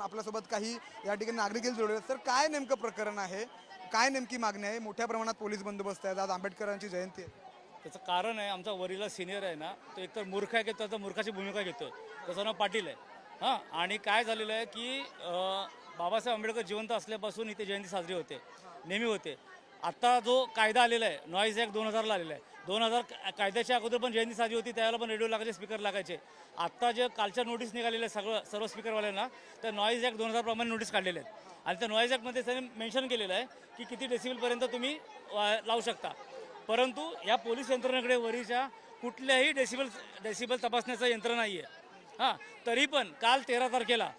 आपल्यासोबत काही या ठिकाणी नागरिक जोडले. तर काय नेमकं प्रकरण आहे, काय नेमकी मागणी आहे? मोठ्या प्रमाणात पोलीस बंदोबस्त आहे, आज आंबेडकरांची जयंती आहे. त्याचं कारण आहे, आमचा वरीला सिनियर आहे ना, तो एकतर मूर्ख आहे की त्याचा मूर्खाची भूमिका घेतोय. त्याचं नाव पाटील आहे. हां, आणि काय झालेलं आहे की बाबासाहेब आंबेडकर जिवंत असल्यापासून इथे जयंती साजरी होते, नेहमी होते. आत्ता जो कायदा आलेला आहे, नॉईज ॲक्ट 2000ला आलेला आहे. 2000 कायद्याच्या अगोदर पण जयंती साजरी होती, त्यावेळेला पण रेडिओ लागायचे, स्पीकर लागायचे. आत्ता जे कालच्या नोटीस निघालेल्या सर्व स्पीकरवाल्यांना त्या नॉईज ॲक्ट 2000 प्रमाणे नोटीस काढलेल्या आहेत. आणि त्या नॉईज ॲक्टमध्ये त्यांनी मेन्शन केलेलं आहे की किती डेसिबलपर्यंत तुम्ही लावू शकता. परंतु या पोलीस यंत्रणेकडे वरीच्या कुठल्याही डेसिबल तपासण्याचं यंत्र नाही आहे. हां, तरी पण काल 13 तारखेला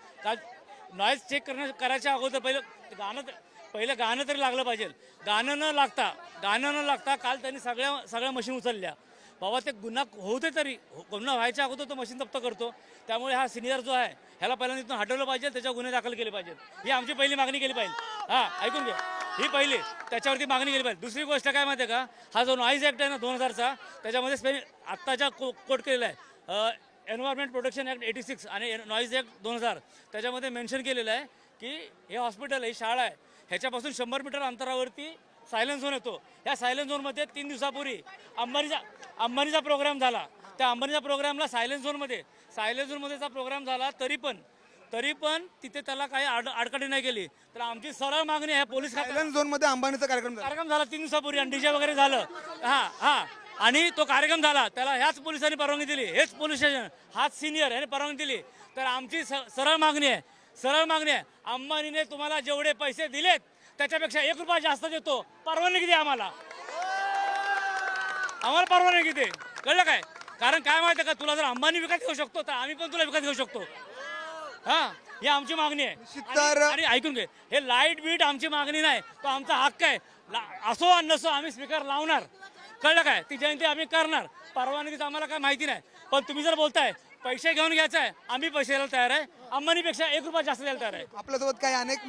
नॉईज चेक करायच्या अगोदर पहिलं गाणं तरी लागलं पाहिजे. गाणं न लागता काल त्यांनी सगळ्या मशीन उचलल्या. बाबा ते गुन्हा होऊ दे, तरी गुन्हा व्हायच्या अगोदर तो मशीन जप्त करतो. त्यामुळे हा सिनियर जो आहे ह्याला पहिल्यांदा तिथून हटवलं पाहिजे, त्याच्यावर गुन्हे दाखल केले पाहिजेत. ही आमची पहिली मागणी केली पाहिजे. हां, ऐकून घ्या, ही पहिली त्याच्यावरती मागणी केली पाहिजे. दुसरी गोष्ट काय माहिती आहे का, हा जो नॉईज ॲक्ट आहे ना 2000चा, त्याच्यामध्ये आत्ताच्या कोट केलेला आहे एन्व्हायरमेंट प्रोटेक्शन ॲक्ट 86 आणि नॉईज ॲक्ट 2000. त्याच्यामध्ये मेन्शन केलेलं आहे की हे हॉस्पिटल आहे, शाळा आहे, ह्याच्यापासून 100 मीटर अंतरावरती सायलेन्स झोन येतो. या सायलेन्स झोनमध्ये 3 दिवसापूर्वी अंबानीचा प्रोग्राम झाला. त्या अंबानीच्या प्रोग्रामला सायलेन्स झोनमध्येचा प्रोग्राम झाला, तरी पण तिथे त्याला काही आडकाठी नाही केली. तर आमची सरळ मागणी आहे, पोलीस सायलेन्स झोन मध्ये अंबानीचा कार्यक्रम झाला 3 दिवसापूर्वी आणि डीजे वगैरे झालं. हां, आणि तो कार्यक्रम झाला, त्याला ह्याच पोलिसांनी परवानगी दिली, हेच पोलीस स्टेशन, हाच सिनियर याने परवानगी दिली. तर आमची सरळ मागणी आहे, अंबानीने तुम्हाला जेवढे पैसे दिलेत त्याच्यापेक्षा 1 रुपया जास्त देतो, परवानगी द्या आम्हाला परवानगी दे. कळलं काय? कारण काय माहिती आहे का, तुला जर अंबानी विकत घेऊ शकतो तर आम्ही पण तुला विकत घेऊ शकतो. हां, ही आमची मागणी आहे. आणि ऐकून घे, हे लाईट बीट आमची मागणी नाही, तो आमचा हक्क आहे. असो नसो आम्ही स्पीकर लावणार. कळलं काय? ती जयंती आम्ही करणार. परवानगीचं आम्हाला काय माहिती नाही, पण तुम्ही जर बोलताय पैसे घेऊन घ्यायचं आहे, आम्ही पैसे द्यायला तयार आहे. अंबानीपेक्षा 1 रुपया जास्त द्यायला तयार आहे. आपल्यासोबत काही अनेक